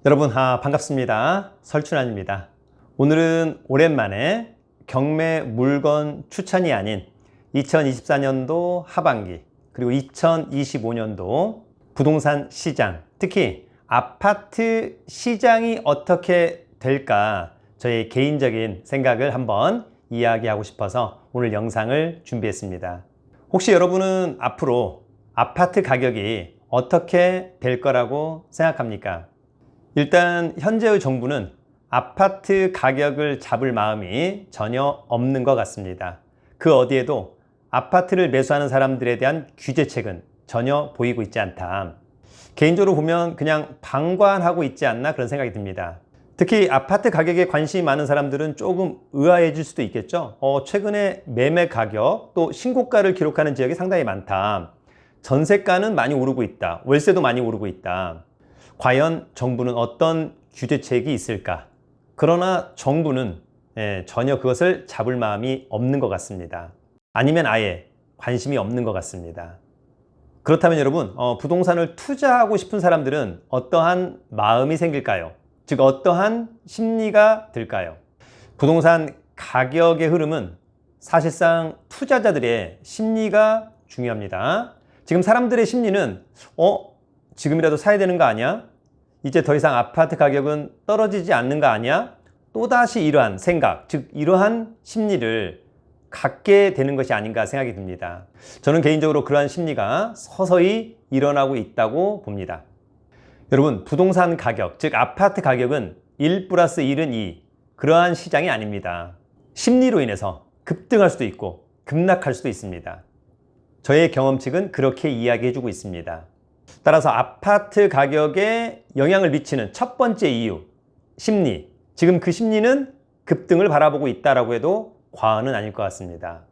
여러분 반갑습니다. 설춘환입니다. 오늘은 오랜만에 경매 물건 추천이 아닌 2024년도 하반기 그리고 2025년도 부동산 시장, 특히 아파트 시장이 어떻게 될까 저의 개인적인 생각을 한번 이야기하고 싶어서 오늘 영상을 준비했습니다. 혹시 여러분은 앞으로 아파트 가격이 어떻게 될 거라고 생각합니까? 일단 현재의 정부는 아파트 가격을 잡을 마음이 전혀 없는 것 같습니다. 그 어디에도 아파트를 매수하는 사람들에 대한 규제책은 전혀 보이고 있지 않다. 개인적으로 보면 그냥 방관하고 있지 않나 그런 생각이 듭니다. 특히 아파트 가격에 관심이 많은 사람들은 조금 의아해질 수도 있겠죠. 최근에 매매 가격 또 신고가를 기록하는 지역이 상당히 많다. 전세가는 많이 오르고 있다. 월세도 많이 오르고 있다. 과연 정부는 어떤 규제책이 있을까? 그러나 정부는 전혀 그것을 잡을 마음이 없는 것 같습니다. 아니면 아예 관심이 없는 것 같습니다. 그렇다면 여러분, 부동산을 투자하고 싶은 사람들은 어떠한 마음이 생길까요? 즉 어떠한 심리가 들까요? 부동산 가격의 흐름은 사실상 투자자들의 심리가 중요합니다. 지금 사람들의 심리는 지금이라도 사야 되는 거 아니야? 이제 더 이상 아파트 가격은 떨어지지 않는 거 아니야? 또다시 이러한 생각, 즉 이러한 심리를 갖게 되는 것이 아닌가 생각이 듭니다. 저는 개인적으로 그러한 심리가 서서히 일어나고 있다고 봅니다. 여러분, 부동산 가격, 즉 아파트 가격은 1 플러스 1은 2, 그러한 시장이 아닙니다. 심리로 인해서 급등할 수도 있고 급락할 수도 있습니다. 저의 경험칙은 그렇게 이야기해주고 있습니다. 따라서 아파트 가격에 영향을 미치는 첫 번째 이유, 심리. 지금 그 심리는 급등을 바라보고 있다라고 해도 과언은 아닐 것 같습니다.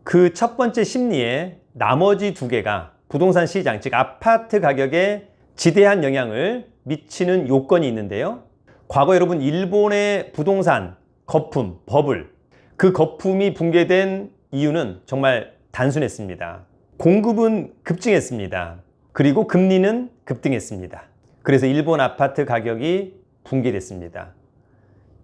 그 첫 번째 심리의 나머지 두 개가 부동산 시장, 즉 아파트 가격에 지대한 영향을 미치는 요건이 있는데요. 과거 여러분 일본의 부동산 거품, 버블, 그 거품이 붕괴된 이유는 정말 단순했습니다. 공급은 급증했습니다. 그리고 금리는 급등했습니다. 그래서 일본 아파트 가격이 붕괴됐습니다.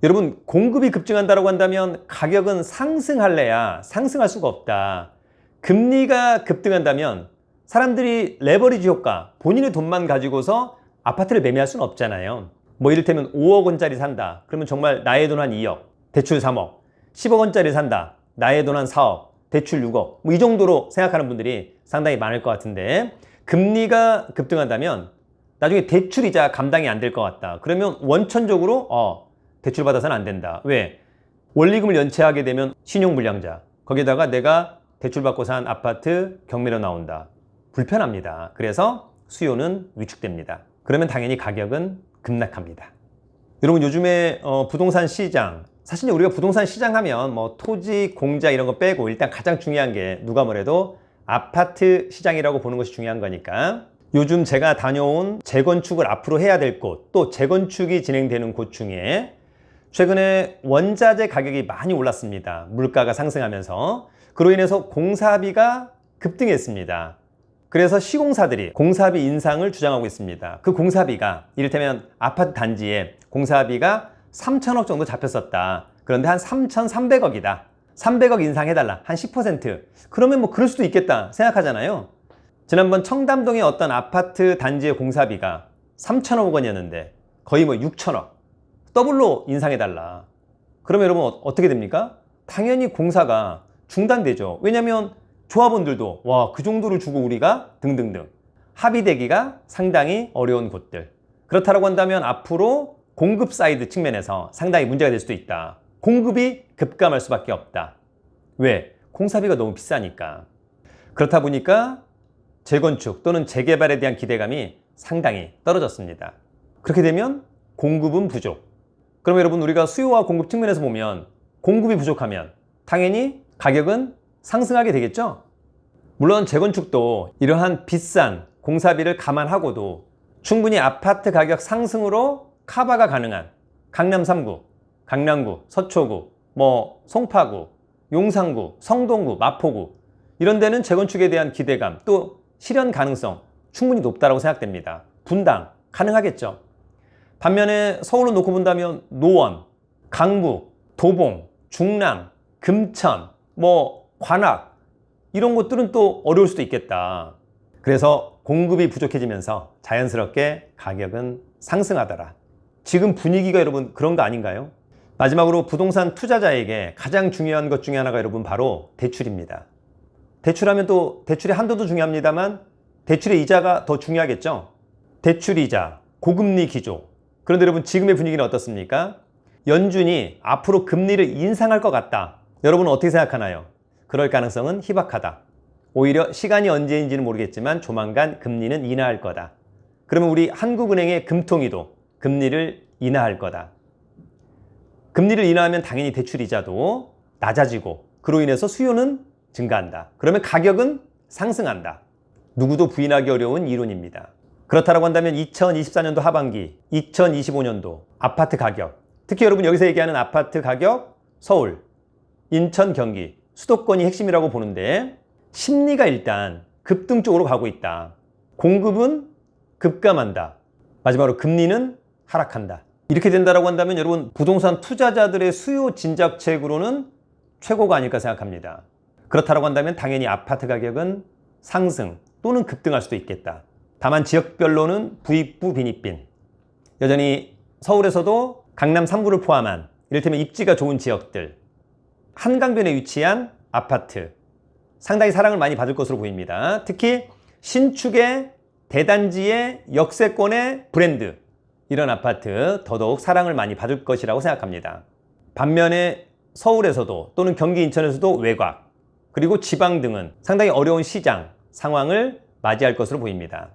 여러분, 공급이 급증한다고 한다면 가격은 상승할래야 상승할 수가 없다. 금리가 급등한다면 사람들이 레버리지 효과, 본인의 돈만 가지고서 아파트를 매매할 수는 없잖아요. 이를테면 5억 원짜리 산다. 그러면 정말 나의 돈 한 2억, 대출 3억, 10억 원짜리 산다. 나의 돈 한 4억, 대출 6억. 이 정도로 생각하는 분들이 상당히 많을 것 같은데, 금리가 급등한다면 나중에 대출이자 감당이 안 될 것 같다. 그러면 원천적으로 대출 받아서는 안 된다. 왜? 원리금을 연체하게 되면 신용불량자, 거기다가 내가 대출 받고 산 아파트 경매로 나온다. 불편합니다. 그래서 수요는 위축됩니다. 그러면 당연히 가격은 급락합니다. 여러분, 요즘에 부동산 시장, 사실 우리가 부동산 시장 하면 토지, 공자 이런 거 빼고 일단 가장 중요한 게 누가 뭐래도 아파트 시장이라고 보는 것이 중요한 거니까, 요즘 제가 다녀온 재건축을 앞으로 해야 될 곳, 또 재건축이 진행되는 곳 중에 최근에 원자재 가격이 많이 올랐습니다. 물가가 상승하면서. 그로 인해서 공사비가 급등했습니다. 그래서 시공사들이 공사비 인상을 주장하고 있습니다. 그 공사비가 이를테면 아파트 단지에 공사비가 3천억 정도 잡혔었다. 그런데 한 3,300억이다. 300억 인상해달라. 한 10%. 그러면 그럴 수도 있겠다 생각하잖아요. 지난번 청담동의 어떤 아파트 단지의 공사비가 3천억 원이었는데 거의 6천억. 더블로 인상해달라. 그러면 여러분 어떻게 됩니까? 당연히 공사가 중단되죠. 왜냐하면 조합원들도 그 정도를 주고 우리가 등등등 합의되기가 상당히 어려운 곳들. 그렇다고 한다면 앞으로 공급 사이드 측면에서 상당히 문제가 될 수도 있다. 공급이 급감할 수밖에 없다. 왜? 공사비가 너무 비싸니까. 그렇다 보니까 재건축 또는 재개발에 대한 기대감이 상당히 떨어졌습니다. 그렇게 되면 공급은 부족. 그럼 여러분, 우리가 수요와 공급 측면에서 보면 공급이 부족하면 당연히 가격은 상승하게 되겠죠? 물론 재건축도 이러한 비싼 공사비를 감안하고도 충분히 아파트 가격 상승으로 커버가 가능한 강남 3구, 강남구, 서초구, 송파구, 용산구, 성동구, 마포구 이런 데는 재건축에 대한 기대감 또 실현 가능성 충분히 높다고 생각됩니다. 분당 가능하겠죠. 반면에 서울로 놓고 본다면 노원, 강북, 도봉, 중랑, 금천, 관악 이런 곳들은 또 어려울 수도 있겠다. 그래서 공급이 부족해지면서 자연스럽게 가격은 상승하더라. 지금 분위기가 여러분 그런 거 아닌가요? 마지막으로 부동산 투자자에게 가장 중요한 것 중에 하나가 여러분 바로 대출입니다. 대출하면 또 대출의 한도도 중요합니다만 대출의 이자가 더 중요하겠죠? 대출 이자, 고금리 기조. 그런데 여러분 지금의 분위기는 어떻습니까? 연준이 앞으로 금리를 인상할 것 같다. 여러분은 어떻게 생각하나요? 그럴 가능성은 희박하다. 오히려 시간이 언제인지는 모르겠지만 조만간 금리는 인하할 거다. 그러면 우리 한국은행의 금통위도 금리를 인하할 거다. 금리를 인하하면 당연히 대출 이자도 낮아지고 그로 인해서 수요는 증가한다. 그러면 가격은 상승한다. 누구도 부인하기 어려운 이론입니다. 그렇다고 한다면 2024년도 하반기, 2025년도 아파트 가격, 특히 여러분 여기서 얘기하는 아파트 가격, 서울, 인천, 경기, 수도권이 핵심이라고 보는데 심리가 일단 급등쪽으로 가고 있다. 공급은 급감한다. 마지막으로 금리는 하락한다. 이렇게 된다고 한다면 여러분 부동산 투자자들의 수요 진작책으로는 최고가 아닐까 생각합니다. 그렇다고 한다면 당연히 아파트 가격은 상승 또는 급등할 수도 있겠다. 다만 지역별로는 부익부 빈익빈. 여전히 서울에서도 강남 3구를 포함한 이를테면 입지가 좋은 지역들, 한강변에 위치한 아파트 상당히 사랑을 많이 받을 것으로 보입니다. 특히 신축의 대단지의 역세권의 브랜드, 이런 아파트 더더욱 사랑을 많이 받을 것이라고 생각합니다. 반면에 서울에서도 또는 경기 인천에서도 외곽 그리고 지방 등은 상당히 어려운 시장 상황을 맞이할 것으로 보입니다.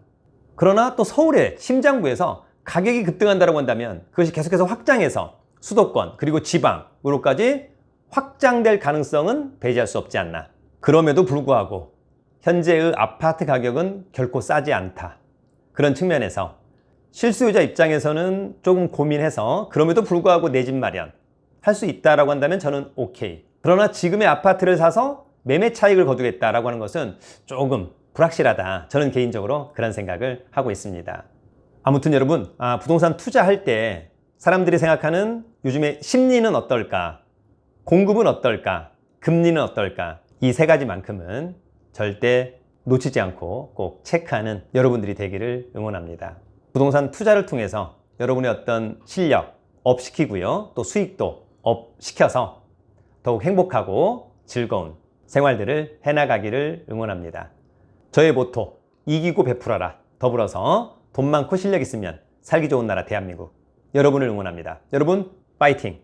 그러나 또 서울의 심장부에서 가격이 급등한다고 한다면 그것이 계속해서 확장해서 수도권 그리고 지방으로까지 확장될 가능성은 배제할 수 없지 않나. 그럼에도 불구하고 현재의 아파트 가격은 결코 싸지 않다. 그런 측면에서 실수요자 입장에서는 조금 고민해서 그럼에도 불구하고 내 집 마련 할 수 있다라고 한다면 저는 오케이. 그러나 지금의 아파트를 사서 매매 차익을 거두겠다라고 하는 것은 조금 불확실하다. 저는 개인적으로 그런 생각을 하고 있습니다. 아무튼 여러분, 부동산 투자할 때 사람들이 생각하는 요즘의 심리는 어떨까? 공급은 어떨까? 금리는 어떨까? 이 세 가지만큼은 절대 놓치지 않고 꼭 체크하는 여러분들이 되기를 응원합니다. 부동산 투자를 통해서 여러분의 어떤 실력 업시키고요. 또 수익도 업시켜서 더욱 행복하고 즐거운 생활들을 해나가기를 응원합니다. 저의 모토, 이기고 베풀어라. 더불어서 돈 많고 실력 있으면 살기 좋은 나라 대한민국. 여러분을 응원합니다. 여러분, 파이팅!